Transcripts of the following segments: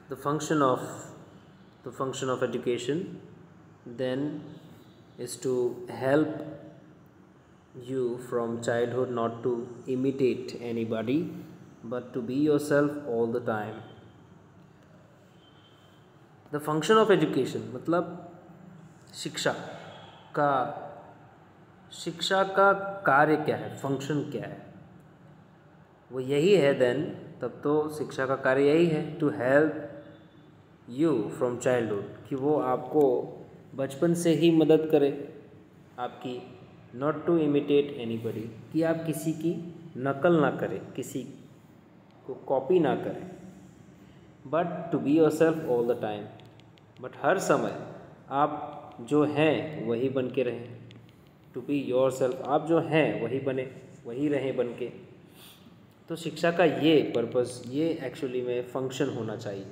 the function of education then is to help you from childhood not to imitate anybody but to be yourself all the time. The function of education मतलब का शिक्षा का कार्य क्या है, function क्या है, वो यही है देन, तब तो शिक्षा का कार्य यही है to help you from childhood, कि वो आपको बचपन से ही मदद करे आपकी, नॉट टू इमिटेट एनीबडी, कि आप किसी की नकल ना करें, किसी को कॉपी ना करें, but to be yourself all the time, but हर समय आप जो हैं वही बन के रहें, टू बी योरसेल्फ, आप जो हैं वही बने, वही रहें बन के। तो शिक्षा का ये पर्पस, ये एक्चुअली में फंक्शन होना चाहिए।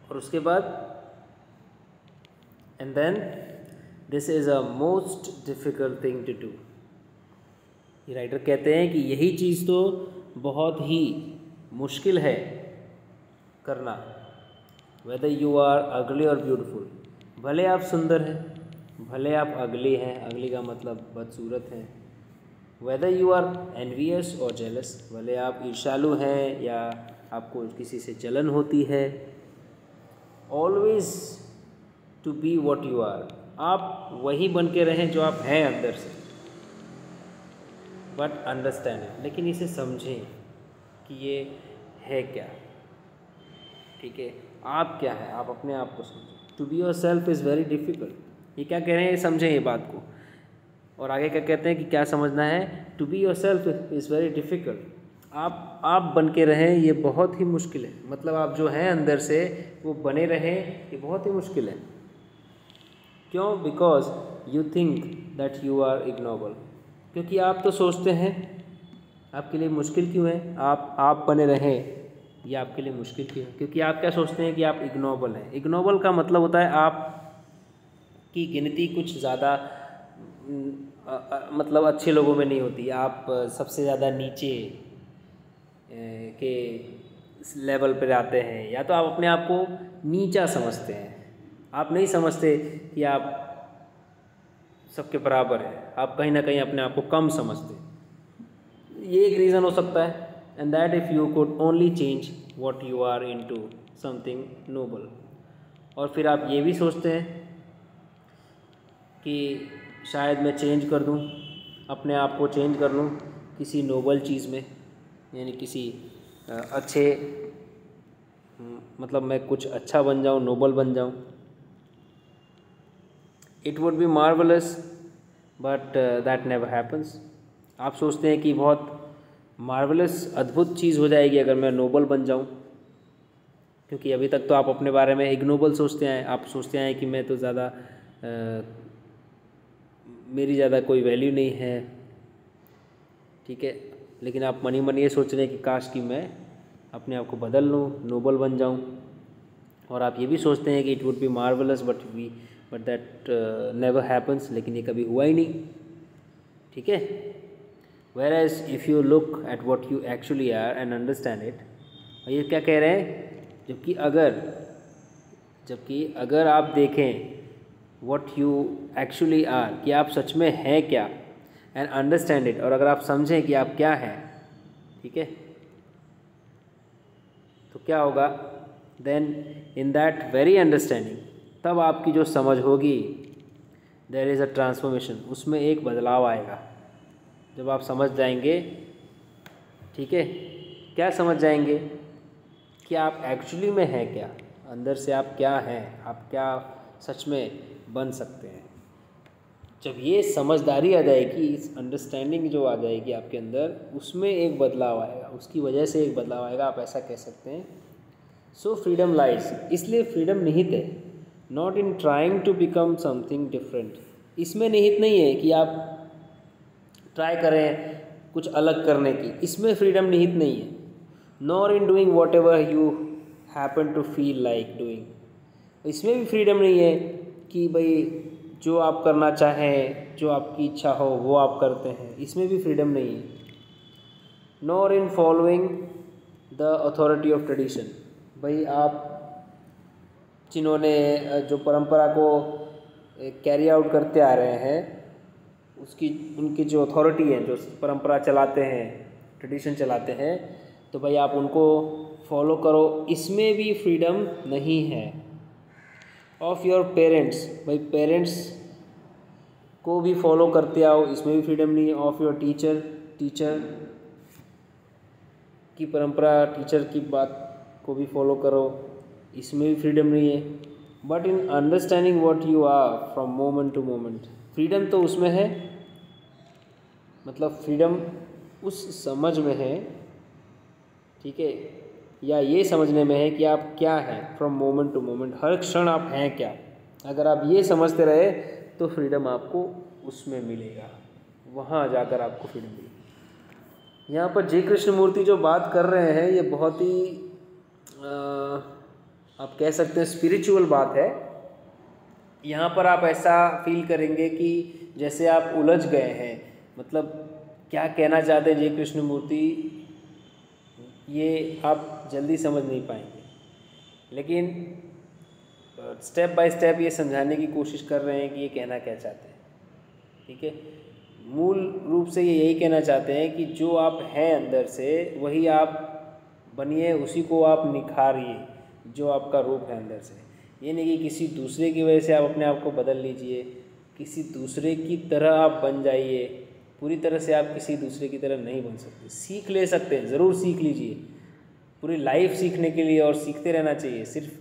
और उसके बाद and then this is a most difficult thing to do. ये राइटर कहते हैं कि यही चीज़ तो बहुत ही मुश्किल है करना। वेदर यू आर अगली और ब्यूटीफुल, भले आप सुंदर हैं, भले आप अगली हैं, अगली का मतलब बदसूरत हैं, वेदर यू आर एनवियस और जेलस, भले आप ईर्ष्यालु हैं या आपको किसी से जलन होती है, always to be what you are, आप वही बन के रहें जो आप हैं अंदर से, बट अंडरस्टैंड इट, लेकिन इसे समझें कि ये है क्या, ठीक है, आप क्या है, आप अपने आप को समझें। To be yourself is very difficult. ये क्या कह रहे हैं, समझें ये बात को। और आगे क्या कहते हैं कि क्या समझना है, to be yourself is very difficult, आप बन के रहें ये बहुत ही मुश्किल है, मतलब आप जो हैं अंदर से वो बने रहें ये बहुत ही मुश्किल है। क्यों? Because you think that you are ignoble, क्योंकि आप तो सोचते हैं, आपके लिए मुश्किल क्यों है आप बने रहें, ये आपके लिए मुश्किल क्यों है, क्योंकि आप क्या सोचते हैं कि आप इग्नोबल हैं। इग्नोबल का मतलब होता है आप की गिनती कुछ ज़्यादा मतलब अच्छे लोगों में नहीं होती, आप सबसे ज़्यादा नीचे के लेवल पर आते हैं, या तो आप अपने आप को नीचा समझते हैं, आप नहीं समझते कि आप सबके बराबर है, आप कहीं ना कहीं अपने आप को कम समझते हैं। ये एक रीज़न हो सकता है। And that if you could only change what you are into something noble. और फिर आप ये भी सोचते हैं कि शायद मैं चेंज कर दूं, अपने आप को चेंज कर लूं किसी नोबल चीज़ में, यानी किसी अच्छे, मतलब मैं कुछ अच्छा बन जाऊं, नोबल बन जाऊं। It would be marvellous but that never happens. आप सोचते हैं कि बहुत मार्वलस, अद्भुत चीज़ हो जाएगी अगर मैं नोबल बन जाऊं, क्योंकि अभी तक तो आप अपने बारे में इग्नोबल सोचते हैं, आप सोचते हैं कि मैं तो ज़्यादा मेरी ज़्यादा कोई वैल्यू नहीं है, ठीक है, लेकिन आप मन ही मन ये सोच रहे हैं कि काश कि मैं अपने आप को बदल लूँ, नोबल बन जाऊँ। और आप ये भी सोचते हैं कि it would be marvellous but that never happens, लेकिन ये कभी हुआ ही नहीं, ठीक है। Whereas if you look at what you actually are and understand it, और ये क्या कह रहे हैं, जबकि अगर आप देखें what you actually are, कि आप सच में हैं क्या, and understand it, और अगर आप समझें कि आप क्या हैं, ठीक है, तो क्या होगा, then in that very understanding, तब आपकी जो समझ होगी, there is a transformation, उसमें एक बदलाव आएगा। जब आप समझ जाएंगे, ठीक है, क्या समझ जाएंगे कि आप एक्चुअली में हैं क्या, अंदर से आप क्या हैं, आप क्या सच में बन सकते हैं। जब ये समझदारी आ जाएगी, इस अंडरस्टैंडिंग जो आ जाएगी आपके अंदर, उसमें एक बदलाव आएगा, उसकी वजह से एक बदलाव आएगा, आप ऐसा कह सकते हैं। सो फ्रीडम लाइज, इसलिए फ्रीडम निहित है, not in trying to become something different, इसमें निहित नहीं है कि आप ट्राई करें कुछ अलग करने की, इसमें फ्रीडम निहित नहीं है। Nor in doing whatever you happen to feel like doing, इसमें भी फ्रीडम नहीं है कि भाई जो आप करना चाहें, जो आपकी इच्छा हो वो आप करते हैं, इसमें भी फ्रीडम नहीं है। Nor in following the authority of tradition. भाई आप जिन्होंने जो परंपरा को कैरी आउट करते आ रहे हैं, उसकी उनकी जो अथॉरिटी है, जो परंपरा चलाते हैं, ट्रेडिशन चलाते हैं, तो भाई आप उनको फॉलो करो। इसमें भी फ्रीडम नहीं है। ऑफ योर पेरेंट्स, भाई पेरेंट्स को भी फॉलो करते आओ, इसमें भी फ्रीडम नहीं है। ऑफ योर टीचर, टीचर की परंपरा, टीचर की बात को भी फॉलो करो, इसमें भी फ्रीडम नहीं है। But in understanding what you are from moment to moment, freedom तो उसमें है, मतलब फ्रीडम उस समझ में है, ठीक है, या ये समझने में है कि आप क्या हैं फ्रॉम मोमेंट टू मोमेंट, हर क्षण आप हैं क्या। अगर आप ये समझते रहे तो फ्रीडम आपको उसमें मिलेगा, वहाँ जाकर आपको फ्रीडम मिलेगी। यहाँ पर जी कृष्ण मूर्ति जो बात कर रहे हैं, ये बहुत ही आप कह सकते हैं स्पिरिचुअल बात है। यहाँ पर आप ऐसा फील करेंगे कि जैसे आप उलझ गए हैं, मतलब क्या कहना चाहते हैं जी कृष्ण मूर्ति, ये आप जल्दी समझ नहीं पाएंगे, लेकिन स्टेप बाय स्टेप ये समझाने की कोशिश कर रहे हैं कि ये कहना क्या चाहते हैं, ठीक है। मूल रूप से ये यही कहना चाहते हैं कि जो आप हैं अंदर से वही आप बनिए, उसी को आप निखारिए, जो आपका रूप है अंदर से। ये नहीं कि किसी दूसरे की वजह से आप अपने आप को बदल लीजिए, किसी दूसरे की तरह आप बन जाइए। पूरी तरह से आप किसी दूसरे की तरह नहीं बन सकते। सीख ले सकते हैं, ज़रूर सीख लीजिए, पूरी लाइफ सीखने के लिए, और सीखते रहना चाहिए। सिर्फ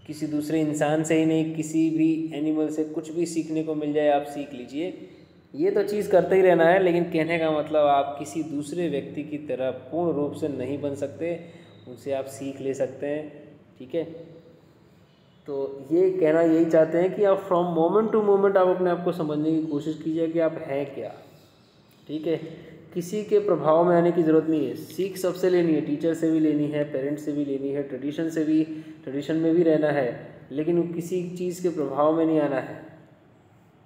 किसी दूसरे इंसान से ही नहीं, किसी भी एनिमल से कुछ भी सीखने को मिल जाए आप सीख लीजिए, ये तो चीज़ करते ही रहना है। लेकिन कहने का मतलब आप किसी दूसरे व्यक्ति की तरह पूर्ण रूप से नहीं बन सकते, उनसे आप सीख ले सकते हैं, ठीक है। तो ये कहना यही चाहते हैं कि आप फ्रॉम मोमेंट टू मोमेंट आप अपने आप को समझने की कोशिश कीजिए कि आप हैं क्या, ठीक है। किसी के प्रभाव में आने की ज़रूरत नहीं है। सीख सबसे लेनी है, टीचर से भी लेनी है, पेरेंट्स से भी लेनी है, ट्रेडिशन से भी, ट्रेडिशन में भी रहना है, लेकिन किसी चीज़ के प्रभाव में नहीं आना है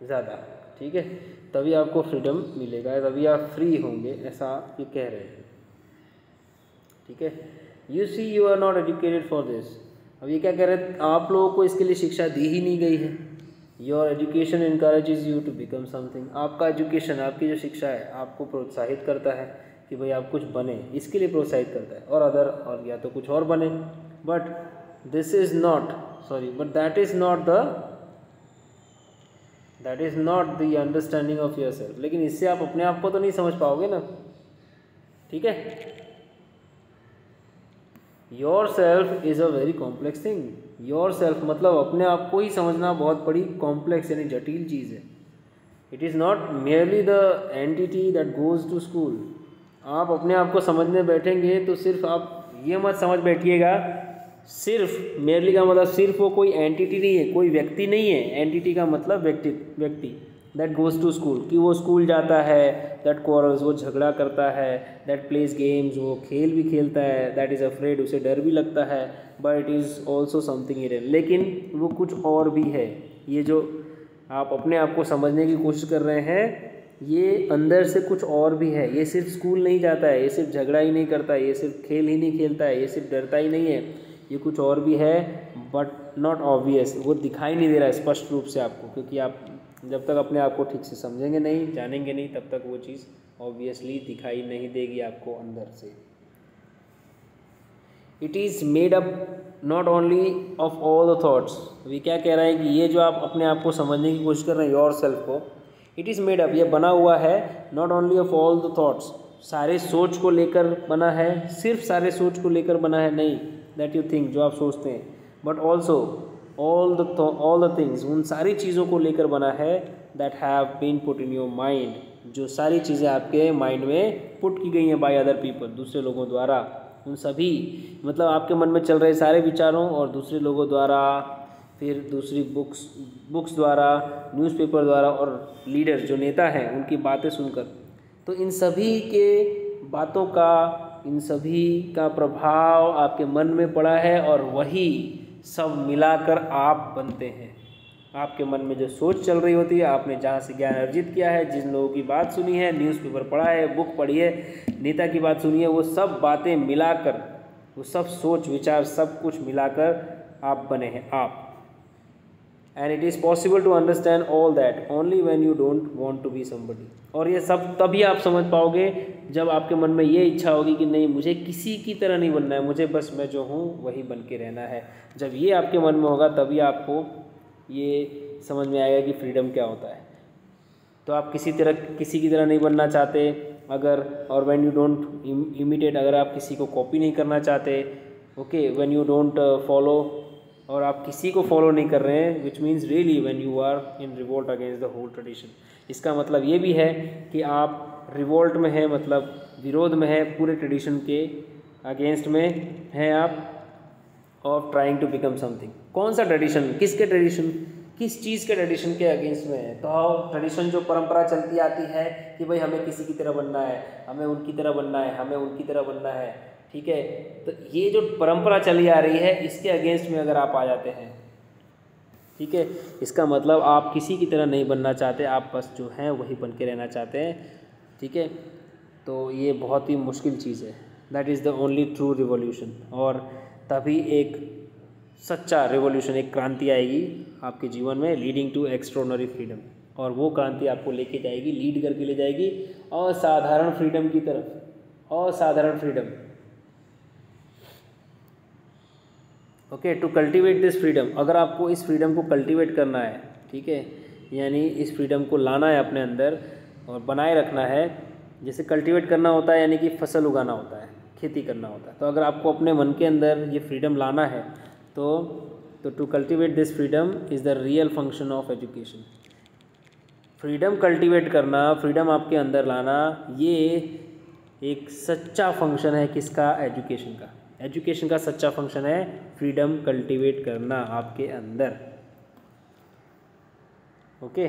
ज़्यादा, ठीक है। तभी आपको फ्रीडम मिलेगा, तभी आप फ्री होंगे, ऐसा ये कह रहे हैं, ठीक है। You see you are not educated for this. अब ये क्या कह रहे हैं, आप लोगों को इसके लिए शिक्षा दी ही नहीं गई है। Your education encourages you to become something. आपका एजुकेशन, आपकी जो शिक्षा है, आपको प्रोत्साहित करता है कि भाई आप कुछ बने, इसके लिए प्रोत्साहित करता है, और अदर, और या तो कुछ और बने। But this is not, sorry, but that is not the understanding of your self. लेकिन इससे आप अपने आप को तो नहीं समझ पाओगे ना, ठीक है। Your self is a very complex thing. Your self मतलब अपने आप को ही समझना बहुत बड़ी कॉम्प्लेक्स यानी जटिल चीज़ है। It is not merely the entity that goes to school. आप अपने आप को समझने बैठेंगे तो सिर्फ आप ये मत समझ बैठिएगा, सिर्फ मेयरली का मतलब सिर्फ वो कोई एंटिटी नहीं है, कोई व्यक्ति नहीं है। एंटिटी का मतलब व्यक्ति दैट गोज़ टू स्कूल, कि वो स्कूल जाता है, दैट क्वारल्स, वो झगड़ा करता है, दैट प्लेज गेम्स, वो खेल भी खेलता है, दैट इज़ अफ्रेड, उसे डर भी लगता है, but it is also something hidden, लेकिन वो कुछ और भी है। ये जो आप अपने आप को समझने की कोशिश कर रहे हैं, ये अंदर से कुछ और भी है। ये सिर्फ स्कूल नहीं जाता है, ये सिर्फ झगड़ा ही नहीं करता है, ये सिर्फ खेल ही नहीं खेलता है, ये सिर्फ डरता ही नहीं है, ये कुछ और भी है, बट नॉट ऑब्वियस। वो दिखाई नहीं दे रहा है स्पष्ट रूप से आपको, क्योंकि आप जब तक अपने आप को ठीक से समझेंगे नहीं, जानेंगे नहीं, तब तक वो चीज़ ऑब्वियसली दिखाई नहीं देगी आपको अंदर से। It is made up not only of all the thoughts. अभी क्या कह रहा है कि ये जो आप अपने आप को समझने की कोशिश कर रहे हैं, योर सेल्फ को, इट इज़ मेड अप, ये बना हुआ है, not only of all the thoughts, सारे सोच को लेकर बना है, सिर्फ सारे सोच को लेकर बना है नहीं, दैट यू थिंक, जो आप सोचते हैं, but also all the things, उन सारी चीज़ों को लेकर बना है, that have been put in your mind, जो सारी चीज़ें आपके माइंड में पुट की गई हैं बाय अदर पीपल, दूसरे लोगों द्वारा। उन सभी मतलब आपके मन में चल रहे सारे विचारों और दूसरे लोगों द्वारा, फिर दूसरी बुक्स द्वारा, न्यूज़पेपर द्वारा, और लीडर्स जो नेता हैं उनकी बातें सुनकर, तो इन सभी के बातों का, इन सभी का प्रभाव आपके मन में पड़ा है, और वही सब मिलाकर आप बनते हैं। आपके मन में जो सोच चल रही होती है, आपने जहाँ से ज्ञान अर्जित किया है, जिन लोगों की बात सुनी है, न्यूज़पेपर पढ़ा है, बुक पढ़ी है, नेता की बात सुनी है, वो सब बातें मिलाकर, वो सब सोच विचार सब कुछ मिलाकर आप बने हैं आप। And it is possible to understand all that only when you don't want to be somebody. और ये सब तभी आप समझ पाओगे जब आपके मन में ये इच्छा होगी कि नहीं, मुझे किसी की तरह नहीं बनना है, मुझे बस मैं जो हूँ वही बन के रहना है। जब ये आपके मन में होगा तभी आपको ये समझ में आएगा कि फ्रीडम क्या होता है। तो आप किसी की तरह नहीं बनना चाहते अगर, और व्हेन यू डोंट इमिटेट, अगर आप किसी को कॉपी नहीं करना चाहते, okay, when you don't follow, और आप किसी को फॉलो नहीं कर रहे हैं, which means really when you are in revolt against the whole tradition. इसका मतलब ये भी है कि आप रिवोल्ट में हैं, मतलब विरोध में है पूरे ट्रेडिशन के अगेंस्ट में हैं आप, of trying to become something. कौन सा ट्रेडिशन, किसके ट्रेडिशन, किस चीज़ के ट्रेडिशन के अगेंस्ट में है? तो ट्रेडिशन जो परंपरा चलती आती है कि भाई हमें किसी की तरह बनना है, हमें उनकी तरह बनना है, हमें उनकी तरह बनना है, ठीक है। तो ये जो परंपरा चली आ रही है इसके अगेंस्ट में अगर आप आ जाते हैं, ठीक है, इसका मतलब आप किसी की तरह नहीं बनना चाहते, आप बस जो हैं वही बन के रहना चाहते हैं, ठीक है। तो ये बहुत ही मुश्किल चीज़ है। That is the only true revolution. और तभी एक सच्चा रिवॉल्यूशन, एक क्रांति आएगी आपके जीवन में, लीडिंग टू एक्स्ट्रॉर्डिनरी फ्रीडम। और वो क्रांति आपको लेके जाएगी, लीड करके ले जाएगी असाधारण फ्रीडम की तरफ, असाधारण freedom. Okay, to cultivate this freedom, अगर आपको इस फ्रीडम को कल्टीवेट करना है, ठीक है, यानी इस फ्रीडम को लाना है अपने अंदर और बनाए रखना है। जैसे कल्टीवेट करना होता है यानी कि फसल उगाना होता है, खेती करना होता है। तो अगर आपको अपने मन के अंदर ये फ्रीडम लाना है तो to cultivate this freedom is the real function of education. Freedom cultivate करना, फ्रीडम आपके अंदर लाना, ये एक सच्चा फंक्शन है किसका? एजुकेशन का। एजुकेशन का सच्चा फंक्शन है फ्रीडम कल्टीवेट करना आपके अंदर। ओके।